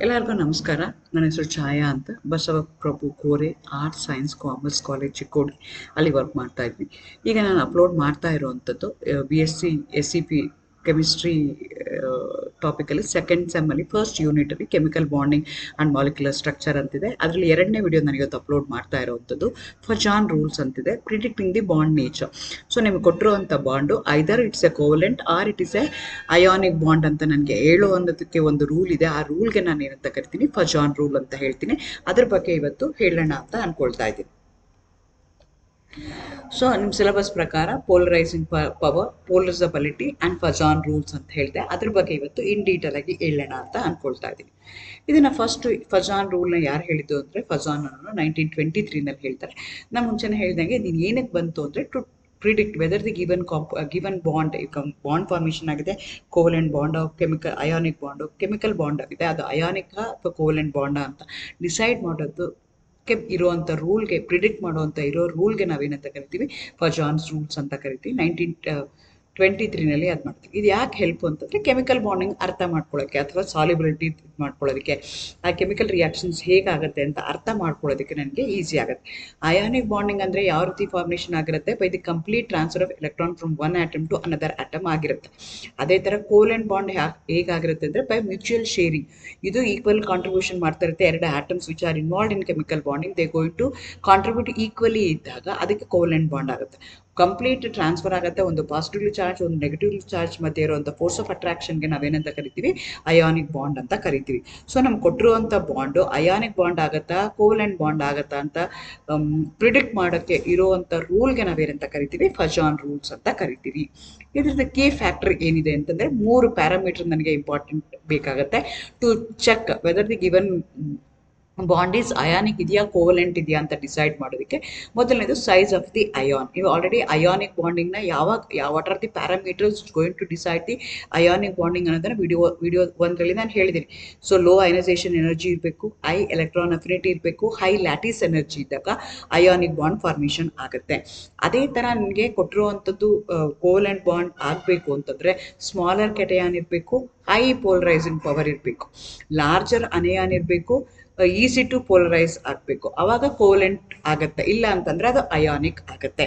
ಎಲ್ಲರಿಗೂ ನಮಸ್ಕಾರ. ನನ್ನ ಹೆಸರು ಛಾಯಾ ಅಂತ. Basavaprabhu Kore arts science commerce college Chikkodi ಅಲ್ಲಿ ವರ್ಕ್ ಮಾಡ್ತಾ ಇದ್ವಿ. ಈಗ ನಾನು ಅಪ್ಲೋಡ್ ಮಾಡ್ತಾ ಇರೋವಂಥದ್ದು BSc SCP ಕೆಮಿಸ್ಟ್ರಿ ಟಾಪಿಕಲ್ಲಿ ಸೆಕೆಂಡ್ ಸೆಮ್ಮಲ್ಲಿ ಫಸ್ಟ್ ಯೂನಿಟಲ್ಲಿ chemical bonding and molecular structure ಅಂತಿದೆ. ಅದರಲ್ಲಿ ಎರಡನೇ ವಿಡಿಯೋ ನಾನು ಇವತ್ತು ಅಪ್ಲೋಡ್ ಮಾಡ್ತಾ ಇರೋವಂಥದ್ದು ಫಜಾನ್ ರೂಲ್ಸ್ ಅಂತಿದೆ, predicting the bond nature. So ನಿಮ್ಗೆ ಕೊಟ್ಟಿರುವಂಥ bond either it's a covalent or it is a ionic bond ಅಂತ ನನಗೆ ಹೇಳು ಅನ್ನೋದಕ್ಕೆ ಒಂದು ರೂಲ್ ಇದೆ. ಆ ರೂಲ್ಗೆ ನಾನು ಏನಂತ ಕರಿತೀನಿ, ಫಜಾನ್ ರೂಲ್ ಅಂತ ಹೇಳ್ತೀನಿ. ಅದ್ರ ಬಗ್ಗೆ ಇವತ್ತು ಹೇಳೋಣ ಅಂತ ಅನ್ಕೊಳ್ತಾ ಇದ್ದೀನಿ. ಸೊ ನಿಮ್ಮ ಸಿಲೆಬಸ್ ಪ್ರಕಾರ ಪೋಲರೈಸಿಂಗ್ ಪವರ್, ಪೋಲರೈಸಬಿಲಿಟಿ ಆ್ಯಂಡ್ ಫಜಾನ್ ರೂಲ್ಸ್ ಅಂತ ಹೇಳಿದೆ. ಅದ್ರ ಬಗ್ಗೆ ಇವತ್ತು ಇನ್ ಡೀಟೇಲ್ ಆಗಿ ಹೇಳೋಣ ಅಂತ ಅನ್ಕೊಳ್ತಾ ಇದ್ದೀನಿ. ಇದನ್ನು ಫಸ್ಟ್ ಫಜಾನ್ ರೂಲ್ನ ಯಾರು ಹೇಳಿದ್ದು ಅಂದರೆ ಫಜಾನ್ ಅನ್ನೋನು 1923ನಲ್ಲಿ ಹೇಳ್ತಾರೆ. ನಾನು ಮುಂಚೆನೇ ಹೇಳ್ದಂಗೆ ನೀನು ಏನಕ್ಕೆ ಬಂತು ಅಂದರೆ to predict whether the given bond bond formation ಆಗಿದೆ, covalent bond, chemical ionic bond, chemical bond ಆಗಿದೆ, ಅದು ಅಯಾನಿಕ ಅಥವಾ ಕೋವಲೆಂಟ್ ಬಾಂಡ ಅಂತ ಡಿಸೈಡ್ ಮಾಡೋದು ಇರುವಂಥ ರೂಲ್ಗೆ, ಪ್ರಿಡಿಕ್ಟ್ ಮಾಡುವಂಥ ಇರೋ ರೂಲ್ಗೆ ನಾವೇನಂತ ಕರಿತೀವಿ, ಫಜಾನ್ಸ್ ರೂಲ್ಸ್ ಅಂತ ಕರಿತೀವಿ. 1923ನಲ್ಲಿ ಅದು ಮಾಡ್ತೀವಿ. ಇದು ಯಾಕೆ ಹೆಲ್ಪ್ ಅಂತಂದರೆ ಕೆಮಿಕಲ್ ಬಾಂಡಿಂಗ್ ಅರ್ಥ ಮಾಡ್ಕೊಳ್ಳೋಕ್ಕೆ ಅಥವಾ ಸಾಲಿಬಿಲಿಟಿ ಮಾಡ್ಕೊಳ್ಳೋದಕ್ಕೆ, ಆ ಕೆಮಿಕಲ್ ರಿಯಾಕ್ಷನ್ಸ್ ಹೇಗಾಗುತ್ತೆ ಅಂತ ಅರ್ಥ ಮಾಡ್ಕೊಳ್ಳೋದಕ್ಕೆ ನನಗೆ ಈಸಿ ಆಗುತ್ತೆ. ಅಯಾನಿಕ್ ಬಾಂಡಿಂಗ್ ಅಂದರೆ ಯಾವ ರೀತಿ ಫಾರ್ಮೇಷನ್ ಆಗಿರುತ್ತೆ, by the complete transfer of electron from one atom to another atom ಆಗಿರುತ್ತೆ. ಅದೇ ಥರ ಕೋವಲೆಂಟ್ ಬಾಂಡ್ ಹೇಗಾಗಿರುತ್ತೆ ಅಂದರೆ ಬೈ ಮ್ಯೂಚುವಲ್ ಶೇರಿಂಗ್. ಇದು ಈಕ್ವಲ್ ಕಾಂಟ್ರಿಬ್ಯೂಷನ್ ಮಾಡ್ತಾ ಇರುತ್ತೆ. ಎರಡು atoms which are involved in chemical bonding they going to contribute equally ಇದ್ದಾಗ ಅದಕ್ಕೆ ಕೋವಲೆಂಟ್ ಬಾಂಡ್ ಆಗುತ್ತೆ. ಕಂಪ್ಲೀಟ್ ಟ್ರಾನ್ಸ್ಫರ್ ಆಗುತ್ತೆ. ಒಂದು ಪಾಸಿಟಿವ್ಲಿ ಚಾರ್ಜ್, ಒಂದು ನೆಗೆಟಿವ್ಲಿ ಚಾರ್ಜ್ ಮಧ್ಯೆ ಇರುವಂಥ ಫೋರ್ಸ್ ಆಫ್ ಅಟ್ರಾಕ್ಷನ್ಗೆ ನಾವೇನಂತ ಕರಿತೀವಿ, ಅಯಾನಿಕ್ ಬಾಂಡ್ ಅಂತ ಕರಿತೀವಿ. ಸೊ ನಮ್ಗೆ ಕೊಟ್ಟಿರುವಂಥ ಬಾಂಡು ಅಯಾನಿಕ್ ಬಾಂಡ್ ಆಗುತ್ತಾ ಕೋವಲೆಂಟ್ ಬಾಂಡ್ ಆಗುತ್ತಾ ಅಂತ ಪ್ರಿಡಿಕ್ಟ್ ಮಾಡೋಕ್ಕೆ ಇರುವಂಥ ರೂಲ್ಗೆ ನಾವೇನಂತ ಕರಿತೀವಿ, ಫಜಾನ್ ರೂಲ್ಸ್ ಅಂತ ಕರಿತೀವಿ. ಇದ್ರದ್ದು ಕೀ ಫ್ಯಾಕ್ಟರ್ ಏನಿದೆ ಅಂತಂದರೆ 3 ಪ್ಯಾರಾಮೀಟರ್ ನನಗೆ ಇಂಪಾರ್ಟೆಂಟ್ ಬೇಕಾಗುತ್ತೆ to check whether the given bond is ionic ಇದೆಯಾ ಕೋವಲೆಂಟ್ ಇದೆಯಾ ಅಂತ ಡಿಸೈಡ್ ಮಾಡೋದಕ್ಕೆ. ಮೊದಲನೇದು ಸೈಜ್ ಆಫ್ ದಿ ಅಯಾನ್. ನೀವು ಆಲ್ರೆಡಿ ಅಯಾನಿಕ್ ಬಾಂಡಿಂಗ್ನ what are the parameters going to decide the ionic bonding ಅನ್ನೋದನ್ನು ವಿಡಿಯೋ ಒಂದರಲ್ಲಿ ನಾನು ಹೇಳಿದ್ದೀನಿ. ಸೊ ಲೋ ಅಯನೈಸೇಷನ್ ಎನರ್ಜಿ ಇರಬೇಕು, ಹೈ ಎಲೆಕ್ಟ್ರಾನ್ ಅಫಿನಿಟಿ ಇರಬೇಕು, ಹೈ ಲ್ಯಾಟಿಸ್ ಎನರ್ಜಿ ಇದ್ದಾಗ ಅಯಾನಿಕ್ ಬಾಂಡ್ ಫಾರ್ಮೇಷನ್ ಆಗುತ್ತೆ. ಅದೇ ಥರ ನನಗೆ ಕೊಟ್ಟಿರುವಂಥದ್ದು ಕೋವಲೆಂಟ್ ಬಾಂಡ್ ಆಗಬೇಕು ಅಂತಂದರೆ ಸ್ಮಾಲರ್ ಕೆಟಯಾನ್ ಇರಬೇಕು, ಹೈ ಪೋಲರೈಸಿಂಗ್ ಪವರ್ ಇರಬೇಕು, ಲಾರ್ಜರ್ ಅನಯಾನ್ ಇರಬೇಕು, ಈಸಿ ಟು ಪೋಲರೈಸ್ ಆಗಬೇಕು, ಆವಾಗ ಕೋವಲೆಂಟ್ ಆಗುತ್ತೆ. ಇಲ್ಲ ಅಂತಂದರೆ ಅದು ಅಯಾನಿಕ್ ಆಗುತ್ತೆ.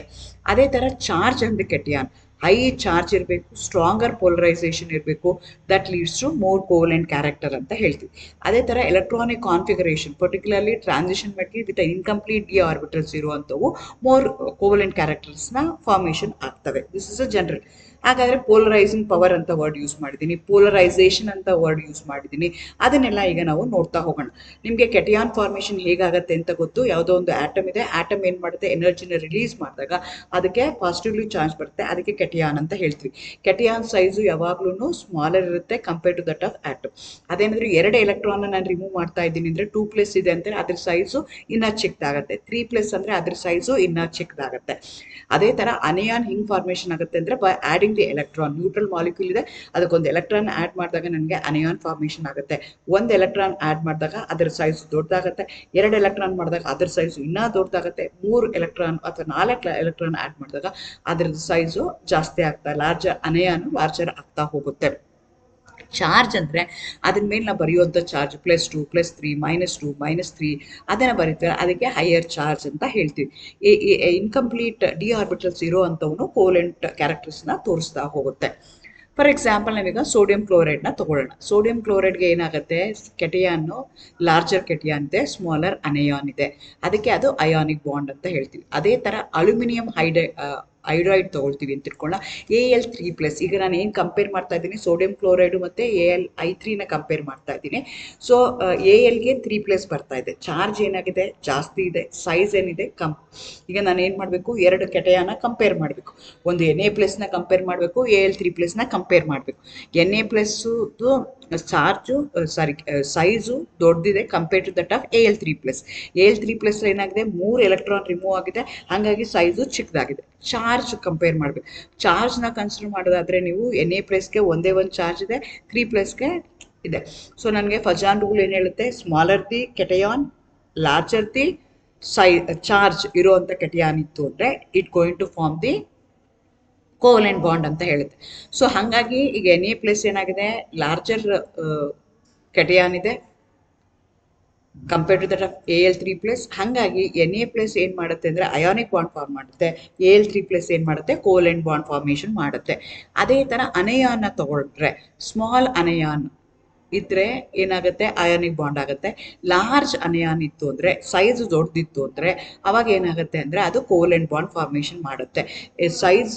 ಅದೇ ಥರ charge and cation, high charge ಇರಬೇಕು, ಸ್ಟ್ರಾಂಗರ್ ಪೋಲರೈಸೇಷನ್ ಇರಬೇಕು, that leads to more covalent character ಅಂತ ಹೇಳ್ತೀವಿ. ಅದೇ ಥರ electronic configuration, particularly transition material with incomplete d orbitals ಇರುವಂಥವು ಮೋರ್ ಕೋವಲೆಂಟ್ ಕ್ಯಾರೆಕ್ಟರ್ಸ್ನ ಫಾರ್ಮೇಷನ್ ಆಗ್ತವೆ. This is a general. ಹಾಗಾದರೆ ಪೋಲರೈಸಿಂಗ್ ಪವರ್ ಅಂತ ವರ್ಡ್ ಯೂಸ್ ಮಾಡಿದ್ದೀನಿ, ಪೋಲರೈಸೇಷನ್ ಅಂತ ವರ್ಡ್ ಯೂಸ್ ಮಾಡಿದ್ದೀನಿ. ಅದನ್ನೆಲ್ಲ ಈಗ ನಾವು ನೋಡ್ತಾ ಹೋಗೋಣ. ನಿಮಗೆ ಕೆಟಿಯಾನ್ ಫಾರ್ಮೇಷನ್ ಹೇಗಾಗುತ್ತೆ ಅಂತ ಗೊತ್ತು. ಯಾವುದೋ ಒಂದು ಆಟಮ್ ಇದೆ, ಆಟಮ್ ಏನು ಮಾಡುತ್ತೆ, ಎನರ್ಜಿನ ರಿಲೀಸ್ ಮಾಡಿದಾಗ ಅದಕ್ಕೆ ಪಾಸಿಟಿವ್ಲಿ ಚಾರ್ಜ್ ಬರುತ್ತೆ, ಅದಕ್ಕೆ ಕೆಟಿಯಾನ್ ಅಂತ ಹೇಳ್ತೀವಿ. ಕೆಟಿಯಾನ್ ಸೈಜು ಯಾವಾಗ್ಲೂ ಸ್ಮಾಲರ್ ಇರುತ್ತೆ compare to that of atom. ಅದೇನಾದರೂ 2 ಎಲೆಕ್ಟ್ರಾನ್ನ ನಾನು ರಿಮೂವ್ ಮಾಡ್ತಾ ಇದ್ದೀನಿ ಅಂದರೆ 2+ ಇದೆ ಅಂದರೆ ಅದ್ರ ಸೈಜು ಇನ್ನೂ ಚಿಕ್ಕದಾಗುತ್ತೆ, 3+ ಅಂದರೆ ಅದ್ರ ಸೈಜು ಇನ್ನೂ ಚಿಕ್ಕದಾಗುತ್ತೆ. ಅದೇ ಥರ ಅನಿಯಾನ್ ಹಿಂಗೆ ಫಾರ್ಮೇಷನ್ ಆಗುತ್ತೆ ಅಂದರೆ by adding the electron. Neutral molecule ಇದೆ, ಅದಕ್ಕೊಂದು ಎಲೆಕ್ಟ್ರಾನ್ ಆ್ಯಡ್ ಮಾಡಿದಾಗ ನನಗೆ ಅನಿಯಾನ್ ಫಾರ್ಮೇಷನ್ ಆಗುತ್ತೆ. ಒಂದು ಎಲೆಕ್ಟ್ರಾನ್ ಆ್ಯಡ್ ಮಾಡಿದಾಗ ಅದರ ಸೈಜ್ ದೊಡ್ಡದಾಗುತ್ತೆ, 2 ಎಲೆಕ್ಟ್ರಾನ್ ಮಾಡಿದಾಗ ಅದರ ಸೈಜು ಇನ್ನೂ ದೊಡ್ಡದಾಗುತ್ತೆ, 3 ಎಲೆಕ್ಟ್ರಾನ್ ಅಥವಾ 4 ಎಲೆಕ್ಟ್ರಾನ್ ಆ್ಯಡ್ ಮಾಡಿದಾಗ ಅದರದ್ದು ಸೈಜು ಜಾಸ್ತಿ ಆಗ್ತಾ ಅನಿಯಾನು ಲಾರ್ಜರ್ ಆಗ್ತಾ ಹೋಗುತ್ತೆ. ಚಾರ್ಜ್ ಅಂದರೆ ಅದ್ರ ಮೇಲೆ ನಾವು ಬರೆಯುವಂಥ ಚಾರ್ಜ್ +2 +3 -2 -3 ಅದನ್ನು ಬರೀತಾರೆ, ಅದಕ್ಕೆ ಹೈಯರ್ ಚಾರ್ಜ್ ಅಂತ ಹೇಳ್ತೀವಿ. ಇನ್ಕಂಪ್ಲೀಟ್ ಡಿ ಆರ್ಬಿಟಲ್ಸ್ ಇರೋ ಅಂಥವನು ಕೋವಲೆಂಟ್ ಕ್ಯಾರೆಕ್ಟರ್ಸ್ನ ತೋರಿಸ್ತಾ ಹೋಗುತ್ತೆ. ಫಾರ್ ಎಕ್ಸಾಂಪಲ್ ನಾವೀಗ ಸೋಡಿಯಂ ಕ್ಲೋರೈಡ್ನ ತೊಗೊಳ್ಳೋಣ. ಸೋಡಿಯಂ ಕ್ಲೋರೈಡ್ಗೆ ಏನಾಗುತ್ತೆ, ಕೆಟಿಯಾನು ಲಾರ್ಜರ್ ಕೆಟಿಯಾನ್ ಇದೆ, ಸ್ಮಾಲರ್ ಅನಯಾನ್ ಇದೆ, ಅದಕ್ಕೆ ಅದು ಅಯಾನಿಕ್ ಬಾಂಡ್ ಅಂತ ಹೇಳ್ತೀವಿ. ಅದೇ ಥರ ಅಲ್ಯೂಮಿನಿಯಂ ಐಡ್ರೈಡ್ ತೊಗೊಳ್ತೀವಿ ಅಂತ ತಿಳ್ಕೊಳ್ಳೋಣ, Al3+. ಈಗ ನಾನು ಏನು ಕಂಪೇರ್ ಮಾಡ್ತಾ ಇದ್ದೀನಿ, ಸೋಡಿಯಂ ಕ್ಲೋರೈಡು ಮತ್ತು Al(I3)ನ ಕಂಪೇರ್ ಮಾಡ್ತಾ ಇದ್ದೀನಿ. ಸೊ Alಗೆ 3+ ಬರ್ತಾ ಇದೆ, ಚಾರ್ಜ್ ಏನಾಗಿದೆ ಜಾಸ್ತಿ ಇದೆ, ಸೈಜ್ ಏನಿದೆ ಈಗ ನಾನು ಏನು ಮಾಡಬೇಕು, 2 ಕೆಟಯಾನ ಕಂಪೇರ್ ಮಾಡಬೇಕು. ಒಂದು Na+ನ ಕಂಪೇರ್ ಮಾಡಬೇಕು, Al3+ನ ಕಂಪೇರ್ ಮಾಡಬೇಕು. Na+ದು ಚಾರ್ಜು ಸೈಜು ದೊಡ್ಡದಿದೆ compare to that of Al3+. Al3+ ಏನಾಗಿದೆ, 3 ಎಲೆಕ್ಟ್ರಾನ್ ರಿಮೂವ್ ಆಗಿದೆ, ಹಾಗಾಗಿ ಸೈಜು ಚಿಕ್ಕದಾಗಿದೆ. ಚಾರ್ಜ್ ಕಂಪೇರ್ ಮಾಡಬೇಕು. ಚಾರ್ಜ್ನ ಕನ್ಸಿಡರ್ ಮಾಡೋದಾದರೆ ನೀವು Na+ಗೆ ಒಂದೇ ಒಂದು ಚಾರ್ಜ್ ಇದೆ, 3+ಗೆ ಇದೆ. ಸೊ ನನಗೆ ಫಜಾನ್ ರೂಲ್ ಏನು ಹೇಳುತ್ತೆ, smaller the cation, larger the charge ಇರೋವಂಥ ಕೆಟಯಾನ್ ಇತ್ತು ಅಂದರೆ it going to form the covalent bond ಅಂತ ಹೇಳುತ್ತೆ. ಸೊ ಹಾಗಾಗಿ ಈಗ Na+ ಏನಾಗಿದೆ, ಲಾರ್ಜರ್ ಕೆಟಯಾನ್ ಇದೆ, compared to that of Al3 plus. ಹಾಗಾಗಿ Na ಪ್ಲಸ್ ಏನು ಮಾಡುತ್ತೆ ಅಂದರೆ ಅಯಾನಿಕ್ ಬಾಂಡ್ ಫಾರ್ಮ್ ಮಾಡುತ್ತೆ, Al3 ಪ್ಲಸ್ ಏನು ಮಾಡುತ್ತೆ ಕೋಲೆಂಟ್ ಬಾಂಡ್ ಫಾರ್ಮೇಷನ್ ಮಾಡುತ್ತೆ. ಅದೇ ಥರ ಅನಯಾನ ತಗೊಂಡ್ರೆ, ಸ್ಮಾಲ್ ಅನಯಾನ್ ಇದ್ರೆ ಏನಾಗುತ್ತೆ ಅಯಾನಿಕ್ ಬಾಂಡ್ ಆಗುತ್ತೆ. ಲಾರ್ಜ್ ಅನಯಾನ್ ಇತ್ತು ಅಂದರೆ, ಸೈಜ್ ದೊಡ್ಡದಿತ್ತು ಅಂದರೆ ಅವಾಗ ಏನಾಗುತ್ತೆ ಅಂದರೆ ಅದು ಕೋಲೆಂಟ್ ಬಾಂಡ್ ಫಾರ್ಮೇಷನ್ ಮಾಡುತ್ತೆ. ಸೈಜ್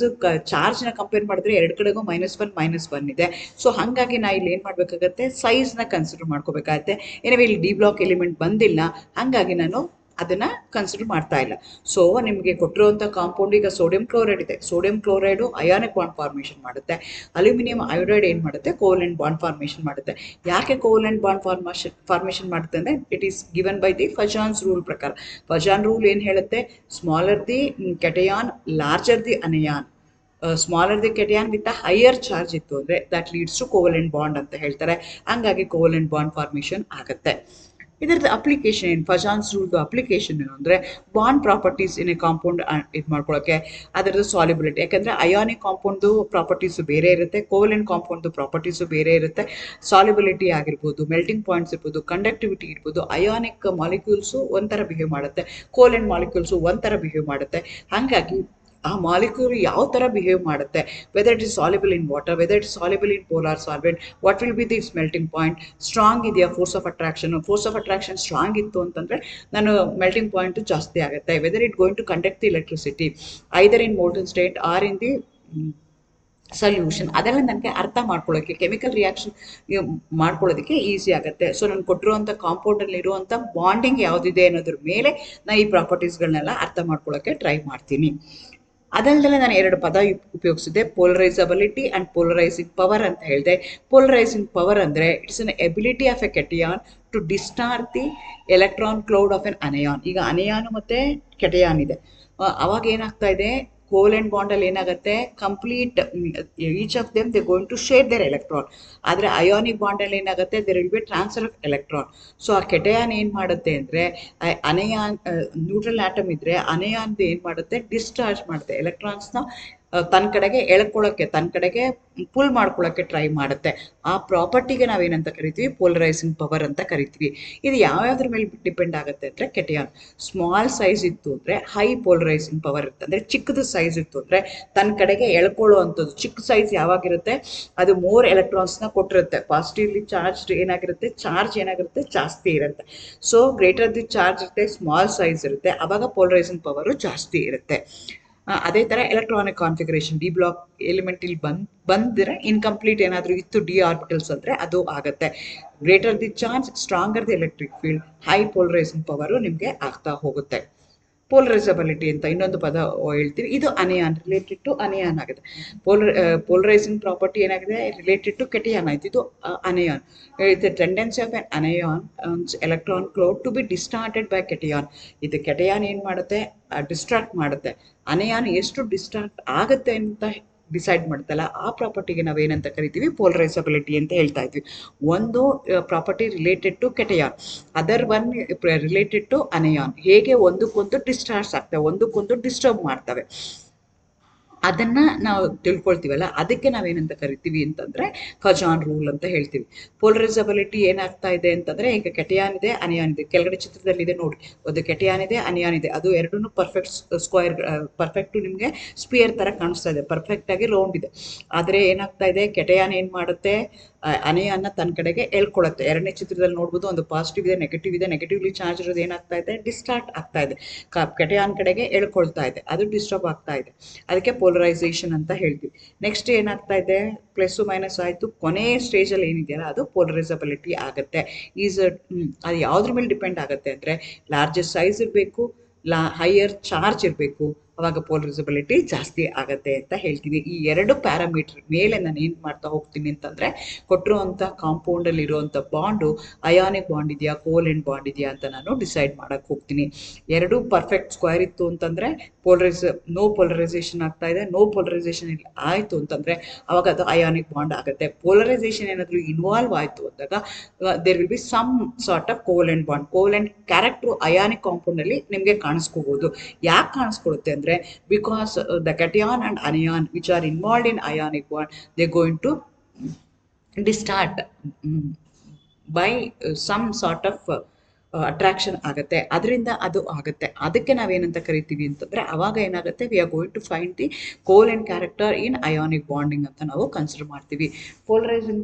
ಚಾರ್ಜ್ನ ಕಂಪೇರ್ ಮಾಡಿದ್ರೆ ಎರಡು ಕಡೆಗೂ -1 ಇದೆ. ಸೊ ಹಾಗಾಗಿ ನಾ ಇಲ್ಲಿ ಏನು ಮಾಡಬೇಕಾಗತ್ತೆ, ಸೈಜ್ನ ಕನ್ಸಿಡರ್ ಮಾಡ್ಕೋಬೇಕಾಗತ್ತೆ. ಏನೇ ಇಲ್ಲಿ ಡಿ ಬ್ಲಾಕ್ ಎಲಿಮೆಂಟ್ ಬಂದಿಲ್ಲ, ಹಾಗಾಗಿ ನಾನು ಅದನ್ನು ಕನ್ಸಿಡರ್ ಮಾಡ್ತಾ ಇಲ್ಲ. ಸೊ ನಿಮಗೆ ಕೊಟ್ಟಿರುವಂಥ ಕಾಂಪೌಂಡ್ ಈಗ ಸೋಡಿಯಂ ಕ್ಲೋರೈಡ್ ಇದೆ. Sodium chloride ionic bond formation ಮಾಡುತ್ತೆ. ಅಲ್ಯೂಮಿನಿಯಂ ಅಯೋಡೈಡ್ ಏನು ಮಾಡುತ್ತೆ ಕೋಲೆಂಟ್ ಬಾಂಡ್ ಫಾರ್ಮೇಷನ್ ಮಾಡುತ್ತೆ. ಯಾಕೆ ಕೋಲೆಂಟ್ ಬಾಂಡ್ ಫಾರ್ಮೇಷನ್ ಮಾಡುತ್ತೆ ಅಂದರೆ it is given by the Fajans rule ಪ್ರಕಾರ. ಫಜಾನ್ ರೂಲ್ ಏನು ಹೇಳುತ್ತೆ, smaller the cation larger the anion, smaller the cation with a higher charge ಇತ್ತು ಅಂದರೆ that leads to covalent bond ಅಂತ ಹೇಳ್ತಾರೆ. ಹಂಗಾಗಿ ಕೋಲೆಂಟ್ ಬಾಂಡ್ ಫಾರ್ಮೇಷನ್ ಆಗುತ್ತೆ. ಇದರದ್ದು ಅಪ್ಲಿಕೇಶನ್ ಏನು, ಫಜಾನ್ಸ್ ರೂಲ್ದು ಅಪ್ಲಿಕೇಶನ್ ಏನು ಅಂದರೆ bond properties in a compound ಇದು ಮಾಡ್ಕೊಳ್ಳೋಕ್ಕೆ, ಅದರದ್ದು ಸಾಲಿಬಿಲಿಟಿ. ಯಾಕಂದರೆ ಅಯಾನಿಕ್ ಕಾಂಪೌಂಡ್ದು ಪ್ರಾಪರ್ಟೀಸು ಬೇರೆ ಇರುತ್ತೆ, ಕೋವೆಲೆಂಟ್ ಕಾಂಪೌಂಡ್ದು ಪ್ರಾಪರ್ಟೀಸು ಬೇರೆ ಇರುತ್ತೆ. ಸಾಲಿಬಿಲಿಟಿ ಆಗಿರ್ಬೋದು, ಮೆಲ್ಟಿಂಗ್ ಪಾಯಿಂಟ್ಸ್ ಇರ್ಬೋದು, ಕಂಡಕ್ಟಿವಿಟಿ ಇರ್ಬೋದು. ಅಯಾನಿಕ್ ಮಾಲಿಕ್ಯೂಲ್ಸು ಒಂಥರ ಬಿಹೇವ್ ಮಾಡುತ್ತೆ, ಕೋವೆಲೆಂಟ್ ಮಾಲಿಕ್ಯೂಲ್ಸು ಒಂಥರ ಬಿಹೇವ್ ಮಾಡುತ್ತೆ. ಹಾಗಾಗಿ ಆ ಮಾಲಿಕ್ಯೂಲ್ ಯಾವ ಥರ ಬಿಹೇವ್ ಮಾಡುತ್ತೆ, whether it is soluble in water, whether it is soluble in polar solvent, what will be this melting point, strong ಇದೆಯಾ ಫೋರ್ಸ್ ಆಫ್ ಅಟ್ರಾಕ್ಷನ್ ಸ್ಟ್ರಾಂಗ್ ಇತ್ತು ಅಂತಂದರೆ ನಾನು ಮೆಲ್ಟಿಂಗ್ ಪಾಯಿಂಟು ಜಾಸ್ತಿ ಆಗುತ್ತೆ. Whether it going to conduct the electricity either in molten state R in the solution. ಅದೆಲ್ಲ ನನಗೆ ಅರ್ಥ ಮಾಡ್ಕೊಳ್ಳೋಕ್ಕೆ, ಕೆಮಿಕಲ್ ರಿಯಾಕ್ಷನ್ ಮಾಡ್ಕೊಳ್ಳೋದಕ್ಕೆ ಈಸಿ ಆಗುತ್ತೆ. ಸೊ ನಾನು ಕೊಟ್ಟಿರುವಂಥ ಕಾಂಪೌಂಡಲ್ಲಿ ಇರುವಂಥ ಬಾಂಡಿಂಗ್ ಯಾವುದಿದೆ ಅನ್ನೋದ್ರ ಮೇಲೆ ನಾನು ಈ ಪ್ರಾಪರ್ಟೀಸ್ಗಳನ್ನೆಲ್ಲ ಅರ್ಥ ಮಾಡ್ಕೊಳ್ಳೋಕ್ಕೆ ಟ್ರೈ ಮಾಡ್ತೀನಿ. ಅದಲ್ಲದೆ ನಾನು ಎರಡು ಪದ ಉಪಯೋಗಿಸಿದೆ, ಪೋಲರೈಸಬಿಲಿಟಿ ಆ್ಯಂಡ್ ಪೋಲರೈಸಿಂಗ್ ಪವರ್ ಅಂತ ಹೇಳಿದೆ. ಪೋಲರೈಸಿಂಗ್ ಪವರ್ ಅಂದರೆ it's an ability of a cation to discharge the electron cloud of an anion. ಈಗ ಅನಯಾನು ಮತ್ತು ಕೆಟಯಾನ್ ಇದೆ, ಅವಾಗ ಏನಾಗ್ತಾ ಇದೆ, ಕೋವೆಲೆಂಟ್ ಬಾಂಡಲ್ಲಿ ಏನಾಗುತ್ತೆ, complete each of them they going to share their electron. ಆದರೆ ಅಯಾನಿಕ್ ಬಾಂಡಲ್ಲಿ ಏನಾಗುತ್ತೆ, there will be transfer of electron. So ಆ ಕೆಟಯಾನ್ ಏನು ಮಾಡುತ್ತೆ ಅಂದರೆ, ಅನಯಾನ್ ನ್ಯೂಟ್ರಲ್ ಆಟಮ್ ಇದ್ದರೆ ಅನಯಾನ್ದು ಏನು ಮಾಡುತ್ತೆ, ಡಿಸ್ಚಾರ್ಜ್ ಮಾಡುತ್ತೆ ಎಲೆಕ್ಟ್ರಾನ್ಸ್ನ, ತನ್ನ ಕಡೆಗೆ ಎಳ್ಕೊಳ್ಳೋಕ್ಕೆ, ತನ್ನ ಕಡೆಗೆ ಪುಲ್ ಮಾಡ್ಕೊಳ್ಳೋಕ್ಕೆ ಟ್ರೈ ಮಾಡುತ್ತೆ. ಆ ಪ್ರಾಪರ್ಟಿಗೆ ನಾವೇನಂತ ಕರಿತೀವಿ, ಪೋಲರೈಸಿಂಗ್ ಪವರ್ ಅಂತ ಕರಿತೀವಿ. ಇದು ಯಾವ್ಯಾವ್ದ್ರ ಮೇಲೆ ಡಿಪೆಂಡ್ ಆಗುತ್ತೆ ಅಂದರೆ, ಕೆಟಯಾನ್ ಸ್ಮಾಲ್ ಸೈಜ್ ಇತ್ತು ಅಂದರೆ ಹೈ ಪೋಲರೈಸಿಂಗ್ ಪವರ್ ಇರುತ್ತೆ. ಅಂದರೆ ಚಿಕ್ಕದು ಸೈಜ್ ಇತ್ತು ಅಂದರೆ ತನ್ನ ಕಡೆಗೆ ಎಳ್ಕೊಳ್ಳೋ ಅಂಥದ್ದು. ಚಿಕ್ಕ ಸೈಜ್ ಯಾವಾಗಿರುತ್ತೆ, ಅದು ಮೋರ್ ಎಲೆಕ್ಟ್ರಾನ್ಸ್ನ ಕೊಟ್ಟಿರುತ್ತೆ, ಪಾಸಿಟಿವ್ಲಿ ಚಾರ್ಜ್ ಏನಾಗಿರುತ್ತೆ, ಚಾರ್ಜ್ ಏನಾಗಿರುತ್ತೆ ಜಾಸ್ತಿ ಇರುತ್ತೆ. ಸೊ ಗ್ರೇಟರ್ ದಿ ಚಾರ್ಜ್ ಇರುತ್ತೆ, ಸ್ಮಾಲ್ ಸೈಜ್ ಇರುತ್ತೆ, ಆವಾಗ ಪೋಲರೈಸಿಂಗ್ ಪವರು ಜಾಸ್ತಿ ಇರುತ್ತೆ. ಅದೇ ಥರ electronic configuration, d block element ಇಲ್ಲಿ ಬಂದರೆ ಇನ್ಕಂಪ್ಲೀಟ್ ಏನಾದರೂ ಇತ್ತು ಡಿ ಆರ್ಬಿಟಲ್ಸ್ ಅಂದರೆ ಅದು ಆಗುತ್ತೆ. Greater the charge, stronger the electric field, high polarising power ನಿಮಗೆ ಆಗ್ತಾ ಹೋಗುತ್ತೆ. ಪೋಲರೈಸಬಿಲಿಟಿ ಅಂತ ಇನ್ನೊಂದು ಪದ ಹೇಳ್ತೀವಿ, ಇದು ಅನಯಾನ್, ರಿಲೇಟೆಡ್ ಟು ಅನಯಾನ್ ಆಗಿದೆ. ಪೋಲರೈಸಿಂಗ್ ಪ್ರಾಪರ್ಟಿ ಏನಾಗಿದೆ, ರಿಲೇಟೆಡ್ ಟು ಕೆಟಿಯಾನ್ ಆಯ್ತು. ಇದು anion. The tendency of an anion electron cloud to be distorted by cation. ಇದು ಕೆಟಿಯಾನ್ ಏನು ಮಾಡುತ್ತೆ, ಡಿಸ್ಟ್ರಾಕ್ಟ್ ಮಾಡುತ್ತೆ. ಅನಯಾನ್ ಎಷ್ಟು ಡಿಸ್ಟ್ರಾಕ್ಟ್ ಆಗುತ್ತೆ ಅಂತ ಡಿಸೈಡ್ ಮಾಡ್ತಲ್ಲ, ಆ ಪ್ರಾಪರ್ಟಿಗೆ ನಾವೇನಂತ ಕರಿತೀವಿ, ಪೋಲರೈಸಬಿಲಿಟಿ ಅಂತ ಹೇಳ್ತಾ ಇದ್ವಿ. ಒಂದು property related to cation, other one related to anion. ಹೇಗೆ ಒಂದಕ್ಕೊಂದು ಡಿಸ್ಚಾರ್ಜ್ ಆಗ್ತವೆ, ಒಂದಕ್ಕೊಂದು ಡಿಸ್ಟರ್ಬ್ ಮಾಡ್ತವೆ, ಅದನ್ನು ನಾವು ತಿಳ್ಕೊಳ್ತೀವಲ್ಲ, ಅದಕ್ಕೆ ನಾವೇನಂತ ಕರಿತೀವಿ ಅಂತಂದರೆ ಫಜಾನ್ ರೂಲ್ ಅಂತ ಹೇಳ್ತೀವಿ. ಪೋಲರೈಸಬಿಲಿಟಿ ಏನಾಗ್ತಾ ಇದೆ ಅಂತಂದರೆ, ಈಗ ಕೆಟಯಾನ್ ಇದೆ, ಅನಯಾನ್ ಇದೆ. ಕೆಳಗಡೆ ಚಿತ್ರದಲ್ಲಿದೆ ನೋಡಿ, ಒಂದು ಕೆಟಯಾನ್ ಇದೆ, ಅನಯಾನ್ ಇದೆ. ಅದು ಎರಡೂ ಪರ್ಫೆಕ್ಟ್ ಸ್ಕ್ವೇರ್, ಪರ್ಫೆಕ್ಟು ನಿಮಗೆ ಸ್ಪಿಯರ್ ಥರ ಕಾಣಿಸ್ತಾ ಇದೆ, ಪರ್ಫೆಕ್ಟಾಗಿ ರೌಂಡ್ ಇದೆ. ಆದರೆ ಏನಾಗ್ತಾ ಇದೆ, ಕೆಟಯಾನ್ ಏನು ಮಾಡುತ್ತೆ, ಅನಯಾನ್ನ ತನ್ನ ಕಡೆಗೆ ಎಳ್ಕೊಳ್ಳುತ್ತೆ. ಎರಡನೇ ಚಿತ್ರದಲ್ಲಿ ನೋಡ್ಬೋದು, ಒಂದು ಪಾಸಿಟಿವ್ ಇದೆ, ನೆಗೆಟಿವ್ ಇದೆ. ನೆಗೆಟಿವ್ಲಿ ಚಾರ್ಜ್ ಇರೋದು ಏನಾಗ್ತಾ ಇದೆ, ಡಿಸ್ಟಾರ್ಟ್ ಆಗ್ತಾ ಇದೆ, ಕೆಟಯಾನ್ ಕಡೆಗೆ ಎಳ್ಕೊಳ್ತಾ ಇದೆ, ಅದು ಡಿಸ್ಟರ್ಬ್ ಆಗ್ತಾ ಇದೆ. ಅದಕ್ಕೆ ಪೋಲರೈಸೇಷನ್ ಅಂತ ಹೇಳ್ತೀವಿ. ನೆಕ್ಸ್ಟ್ ಏನಾಗ್ತಾ ಇದೆ, ಪ್ಲಸ್ಸು ಮೈನಸ್ ಆಯಿತು, ಕೊನೆ ಸ್ಟೇಜಲ್ಲಿ ಏನಿದೆಯಲ್ಲ ಅದು ಪೋಲರೈಸಬಿಲಿಟಿ ಆಗುತ್ತೆ. ಅದು ಯಾವುದ್ರ ಮೇಲೆ ಡಿಪೆಂಡ್ ಆಗುತ್ತೆ ಅಂದರೆ, ಲಾರ್ಜೆಸ್ಟ್ ಸೈಜ್ ಇರಬೇಕು, ಹೈಯರ್ ಚಾರ್ಜ್ ಇರಬೇಕು, ಅವಾಗ ಪೋಲರೈಸಬಿಲಿಟಿ ಜಾಸ್ತಿ ಆಗುತ್ತೆ ಅಂತ ಹೇಳ್ತೀವಿ. ಈ ಎರಡು ಪ್ಯಾರಾಮೀಟರ್ ಮೇಲೆ ನಾನು ಏನು ಮಾಡ್ತಾ ಹೋಗ್ತೀನಿ ಅಂತಂದರೆ, ಕೊಟ್ಟಿರುವಂಥ ಕಾಂಪೌಂಡಲ್ಲಿ ಇರುವಂಥ ಬಾಂಡು ಅಯಾನಿಕ್ ಬಾಂಡ್ ಇದೆಯಾ, ಕೋವೆಲೆಂಟ್ ಬಾಂಡ್ ಇದೆಯಾ ಅಂತ ನಾನು ಡಿಸೈಡ್ ಮಾಡೋಕ್ಕೆ ಹೋಗ್ತೀನಿ. ಎರಡು ಪರ್ಫೆಕ್ಟ್ ಸ್ಕ್ವೇರ್ ಇತ್ತು ಅಂತಂದರೆ ನೋ ಪೋಲರೈಸೇಷನ್ ಆಗ್ತಾ ಇದೆ. ನೋ ಪೋಲರೈಸೇಷನ್ ಆಯಿತು ಅಂತಂದರೆ ಅವಾಗ ಅದು ಅಯಾನಿಕ್ ಬಾಂಡ್ ಆಗುತ್ತೆ. ಪೋಲರೈಸೇಷನ್ ಏನಾದರೂ ಇನ್ವಾಲ್ವ್ ಆಯಿತು ಅಂದಾಗ there will be some sort of covalent bond. Covalent character ionic ಕಾಂಪೌಂಡಲ್ಲಿ ನಿಮಗೆ ಕಾಣಿಸ್ಕೋಬೋದು. ಯಾಕೆ ಕಾಣಿಸ್ಕೊಳುತ್ತೆ ಅಂದರೆ, because the cation and anion which are involved in ionic bond, they're going to distort by some sort of attraction ಆಗುತ್ತೆ, ಅದರಿಂದ ಅದು ಆಗುತ್ತೆ. ಅದಕ್ಕೆ ನಾವೇನಂತ ಕರಿತೀವಿ ಅಂತಂದರೆ ಅವಾಗ ಏನಾಗುತ್ತೆ, we are going to find the covalent character in ionic bonding ಅಂತ ನಾವು ಕನ್ಸಿಡರ್ ಮಾಡ್ತೀವಿ. Polarizing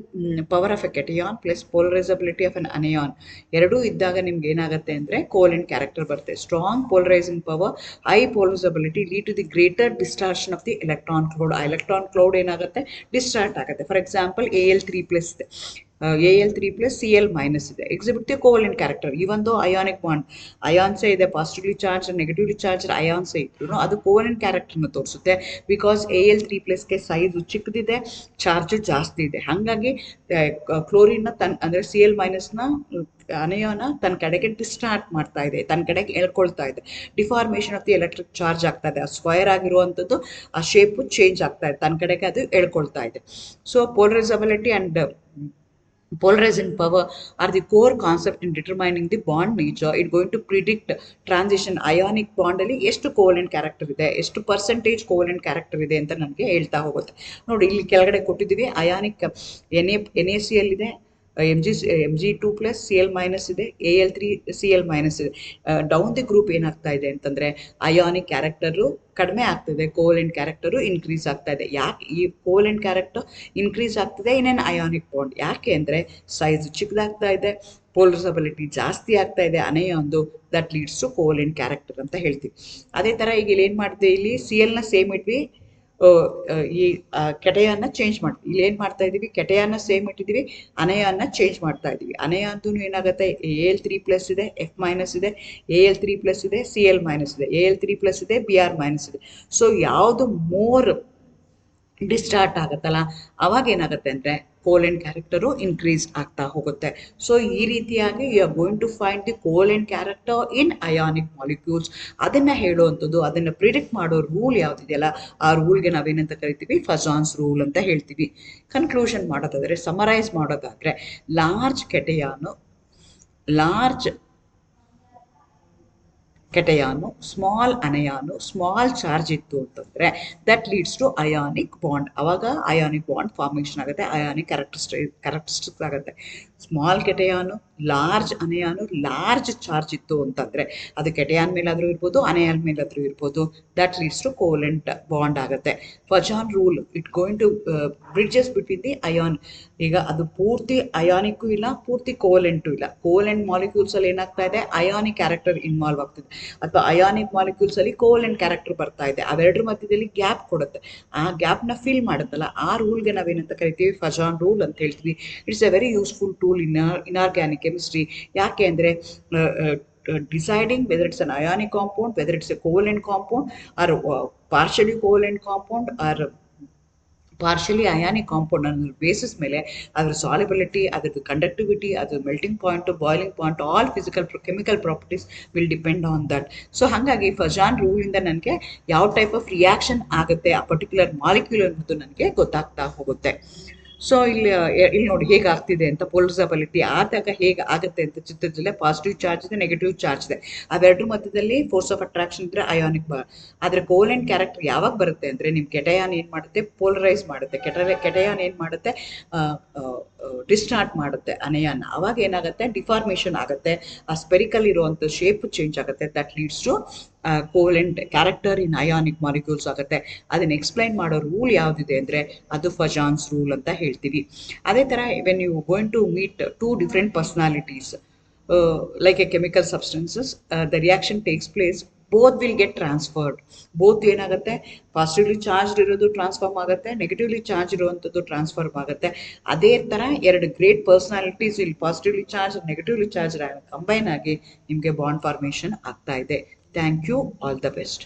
power of a cation plus polarizability of an anion ಎರಡೂ ಇದ್ದಾಗ ನಿಮ್ಗೆ ಏನಾಗುತ್ತೆ ಅಂದರೆ ಕೋವೆಲೆಂಟ್ ಕ್ಯಾರೆಕ್ಟರ್ ಬರುತ್ತೆ. Strong polarizing power, high polarizability lead to the greater distortion of the electron cloud. ಆ ಎಲೆಕ್ಟ್ರಾನ್ ಕ್ಲೌಡ್ ಏನಾಗುತ್ತೆ, ಡಿಸ್ಟಾರ್ಟ್ ಆಗುತ್ತೆ. ಫಾರ್ ಎಕ್ಸಾಂಪಲ್ Al3+ ಇದೆ, Al3+ Cl- ಇದೆ, exhibit the covalent character. Even ದೋ ಅಯಾನಿಕ್ ಬಾಂಡ್ ಅಯಾನ್ಸೇ ಇದೆ, positively charge negatively charge ಅಯಾನ್ಸೇ ಇದ್ರು ಅದು covalent ಕ್ಯಾರೆಕ್ಟರ್ನ ತೋರಿಸುತ್ತೆ. ಬಿಕಾಸ್ Al3+ಗೆ ಸೈಜು ಚಿಕ್ಕದಿದೆ, ಚಾರ್ಜು ಜಾಸ್ತಿ ಇದೆ. ಹಾಗಾಗಿ ಕ್ಲೋರಿನ್ನ ಅಂದರೆ Cl- ಅನಿಯಾನ ತನ್ನ ಕಡೆಗೆ ಡಿಸ್ಟಾರ್ಟ್ ಮಾಡ್ತಾ ಇದೆ, ತನ್ನ ಕಡೆಗೆ ಎಳ್ಕೊಳ್ತಾ ಇದೆ. Deformation of the electric charge ಆಗ್ತಾ ಇದೆ. ಆ ಸ್ಕ್ವೈರ್ ಆಗಿರುವಂಥದ್ದು ಆ ಶೇಪು ಚೇಂಜ್ ಆಗ್ತಾ ಇದೆ, ತನ್ನ ಕಡೆಗೆ ಅದು ಎಳ್ಕೊಳ್ತಾ ಇದೆ. So polarizability and polarizing power are the core concept in determining the bond nature. It going to predict transition. ionic bond ಅಲ್ಲಿ ಎಷ್ಟು ಕೋವೆಲೆಂಟ್ ಕ್ಯಾರೆಕ್ಟರ್ ಇದೆ, ಎಷ್ಟು ಪರ್ಸೆಂಟೇಜ್ ಕೋವೆಲೆಂಟ್ ಕ್ಯಾರೆಕ್ಟರ್ ಇದೆ ಅಂತ ನನಗೆ ಹೇಳ್ತಾ ಹೋಗುತ್ತೆ. ನೋಡಿ, ಇಲ್ಲಿ ಕೆಳಗಡೆ ಕೊಟ್ಟಿದ್ದೀವಿ. ಅಯಾನಿಕ್ NaCl ಇದೆ, Mg2+ Cl- ಇದೆ, Al3Cl- ಇದೆ. ಡೌನ್ ದಿ ಗ್ರೂಪ್ ಏನಾಗ್ತಾ ಇದೆ ಅಂತಂದರೆ ಅಯಾನಿಕ್ ಕ್ಯಾರೆಕ್ಟರು ಕಡಿಮೆ ಆಗ್ತದೆ, ಕೋವೆಲೆಂಟ್ ಕ್ಯಾರೆಕ್ಟರು ಇನ್ಕ್ರೀಸ್ ಆಗ್ತಾ ಇದೆ. ಯಾಕೆ ಈ ಕೋವೆಲೆಂಟ್ ಕ್ಯಾರೆಕ್ಟರ್ ಇನ್ಕ್ರೀಸ್ ಆಗ್ತದೆ ಇನ್ ಅಯಾನಿಕ್ ಬಾಂಡ್? ಯಾಕೆ ಅಂದರೆ ಸೈಜ್ ಚಿಕ್ಕದಾಗ್ತಾ ಇದೆ, ಪೋಲರೈಸಬಿಲಿಟಿ ಜಾಸ್ತಿ ಆಗ್ತಾ ಇದೆ ಅನಿಯಾನ್ದು. That leads to covalent character ಅಂತ ಹೇಳ್ತೀವಿ. ಅದೇ ಥರ ಈಗ ಇಲ್ಲಿ ಏನು ಮಾಡ್ತೀವಿ, ಇಲ್ಲಿ Cl ಸೇಮ್ ಇಟ್ವಿ, ಈ ಕೆಟಯಾನ್ನ ಚೇಂಜ್ ಮಾಡ್ತೀವಿ. ಇಲ್ಲಿ ಏನು ಮಾಡ್ತಾ ಇದ್ದೀವಿ, ಕೆಟಯಾನ್ನ ಸೇಮ್ ಇಟ್ಟಿದ್ದೀವಿ, ಅನಯಾನ್ನ ಚೇಂಜ್ ಮಾಡ್ತಾ ಇದ್ದೀವಿ. ಅನಯಾಂದು ಏನಾಗುತ್ತೆ, Al3+ ಇದೆ, F- ಇದೆ, Al3+ ಇದೆ, Cl- ಇದೆ, Al3+ ಇದೆ, Br- ಇದೆ. ಸೊ ಯಾವುದು ಮೋರ್ ಡಿಸ್ಟಾರ್ಟ್ ಆಗುತ್ತಲ್ಲ, ಅವಾಗ ಏನಾಗುತ್ತೆ ಅಂದರೆ ಕೋವೆಲೆಂಟ್ ಕ್ಯಾರೆಕ್ಟರು ಇನ್ಕ್ರೀಸ್ ಆಗ್ತಾ ಹೋಗುತ್ತೆ. ಸೊ ಈ ರೀತಿಯಾಗಿ you are going to find the covalent character in ionic molecules. ಅದನ್ನು ಹೇಳುವಂಥದ್ದು, ಅದನ್ನು ಪ್ರಿಡಿಕ್ಟ್ ಮಾಡೋ ರೂಲ್ ಯಾವುದಿದೆಯಲ್ಲ, ಆ ರೂಲ್ಗೆ ನಾವೇನಂತ ಕರಿತೀವಿ, ಫಜಾನ್ಸ್ ರೂಲ್ ಅಂತ ಹೇಳ್ತೀವಿ. ಕನ್ಕ್ಲೂಷನ್ ಮಾಡೋದಾದರೆ, ಸಮರೈಸ್ ಮಾಡೋದಾದರೆ, large cation, small anion, small charge ಇತ್ತು ಅಂತಂದರೆ that leads to ionic bond. ಅವಾಗ ಅಯಾನಿಕ್ ಬಾಂಡ್ ಫಾರ್ಮೇಷನ್ ಆಗುತ್ತೆ, ಅಯಾನಿಕ್ ಕ್ಯಾರೆಕ್ಟರಿಸ್ಟಿಕ್ಸ್ ಆಗುತ್ತೆ. Small cation, large anion, large charge ಇತ್ತು ಅಂತಂದರೆ ಅದು ಕೆಟಯಾನ್ ಮೇಲಾದರೂ ಇರ್ಬೋದು, ಅನಯಾನ್ ಮೇಲಾದರೂ ಇರ್ಬೋದು, that leads to covalent bond ಆಗುತ್ತೆ. Fajan rule it going to bridges between the ion. ಈಗ ಅದು ಪೂರ್ತಿ ಅಯಾನಿಕ್ಕೂ ಇಲ್ಲ, ಪೂರ್ತಿ ಕೋವೆಲೆಂಟು ಇಲ್ಲ. ಕೋವೆಲೆಂಟ್ ಮಾಲಿಕ್ಯೂಲ್ಸಲ್ಲಿ ಏನಾಗ್ತಾ ಇದೆ, ಅಯಾನಿಕ್ ಕ್ಯಾರೆಕ್ಟರ್ ಇನ್ವಾಲ್ವ್ ಆಗ್ತಿದೆ, ಅಥವಾ ಅಯಾನಿಕ್ ಮಾಲಿಕ್ಯೂಲ್ಸಲ್ಲಿ ಕೋವೆಲೆಂಟ್ ಕ್ಯಾರೆಕ್ಟರ್ ಬರ್ತಾ ಇದೆ. ಅವೆರಡರ ಮಧ್ಯದಲ್ಲಿ ಗ್ಯಾಪ್ ಕೊಡುತ್ತೆ. ಆ ಗ್ಯಾಪ್ನ ಫಿಲ್ ಮಾಡುತ್ತಲ್ಲ, ಆ ರೂಲ್ಗೆ ನಾವೇನಂತ ಕರಿತೀವಿ, ಫಜಾನ್ ರೂಲ್ ಅಂತ ಹೇಳ್ತೀವಿ. It's A very useful tool inorganic chemistry. ಯಾಕೆ ಅಂದರೆ deciding whether it's an ionic compound, whether it's a covalent compound, or partially covalent compound, or partially ionic compound ಅನ್ನೋ ಬೇಸಿಸ್ ಮೇಲೆ ಅದರ ಸಾಲಿಬಿಲಿಟಿ, ಅದರದ್ದು ಕಂಡಕ್ಟಿವಿಟಿ, ಅದರ melting point, boiling point, all physical chemical properties will depend on that. So ಹಾಗಾಗಿ ಫಜಾನ್ ರೂಲಿಂದ ನನಗೆ ಯಾವ type of reaction ಆಗುತ್ತೆ ಆ ಪರ್ಟಿಕ್ಯುಲರ್ ಮಾಲಿಕ್ಯೂಲ್ ಅನ್ನೋದು ನನಗೆ ಗೊತ್ತಾಗ್ತಾ ಹೋಗುತ್ತೆ. ಸೊ ಇಲ್ಲಿ ನೋಡಿ ಹೇಗೆ ಆಗ್ತಿದೆ ಅಂತ, ಪೋಲರೈಸಬಿಲಿಟಿ ಆದಾಗ ಹೇಗೆ ಆಗುತ್ತೆ ಅಂತ ಚಿತ್ರದಲ್ಲೇ ಪಾಸಿಟಿವ್ ಚಾರ್ಜ್ ಇದೆ, ನೆಗೆಟಿವ್ ಚಾರ್ಜ್ ಇದೆ. ಅವೆರಡರ ಮಧ್ಯದಲ್ಲಿ ಫೋರ್ಸ್ ಆಫ್ ಅಟ್ರಾಕ್ಷನ್ ಇದ್ದರೆ ಅಯಾನಿಕ್ ಆದರೆ ಕೋವೆಲೆಂಟ್ ಕ್ಯಾರೆಕ್ಟರ್ ಯಾವಾಗ ಬರುತ್ತೆ ಅಂದರೆ, ನಿಮ್ಮ ಕೆಟಯಾನ್ ಏನು ಮಾಡುತ್ತೆ, ಪೋಲರೈಸ್ ಮಾಡುತ್ತೆ. ಕೆಟಯಾನ್ ಏನು ಮಾಡುತ್ತೆ, ಡಿಸ್ಟಾರ್ಟ್ ಮಾಡುತ್ತೆ ಅನಯಾನ. ಅವಾಗ ಏನಾಗುತ್ತೆ, ಡಿಫಾರ್ಮೇಷನ್ ಆಗುತ್ತೆ, ಆ ಸ್ಪೆರಿಕಲ್ ಇರುವಂಥ ಶೇಪ್ ಚೇಂಜ್ ಆಗುತ್ತೆ. That leads to covalent character in ionic molecules ಆಗುತ್ತೆ. ಅದನ್ನು ಎಕ್ಸ್ಪ್ಲೈನ್ ಮಾಡೋ ರೂಲ್ ಯಾವುದಿದೆ ಅಂದರೆ ಅದು ಫಜಾನ್ಸ್ ರೂಲ್ ಅಂತ ಹೇಳ್ತೀವಿ. ಅದೇ ಥರ when you going to meet two different personalities like a chemical substances, the reaction takes place, both will get transferred. Both ಏನಾಗುತ್ತೆ, ಪಾಸಿಟಿವ್ಲಿ ಚಾರ್ಜ್ ಇರೋದು ಟ್ರಾನ್ಸ್ಫಾರ್ಮ್ ಆಗುತ್ತೆ, ನೆಗೆಟಿವ್ಲಿ ಚಾರ್ಜ್ ಇರುವಂಥದ್ದು ಟ್ರಾನ್ಸ್ಫಾರ್ಮ್ ಆಗುತ್ತೆ. ಅದೇ ಥರ ಎರಡು ಗ್ರೇಟ್ ಪರ್ಸನಾಲಿಟೀಸ್ ಇಲ್ಲಿ positively charge, negatively charge combine ಆಗಿ ನಿಮಗೆ ಬಾಂಡ್ ಫಾರ್ಮೇಷನ್ ಆಗ್ತಾ ಇದೆ. Thank you, all the best.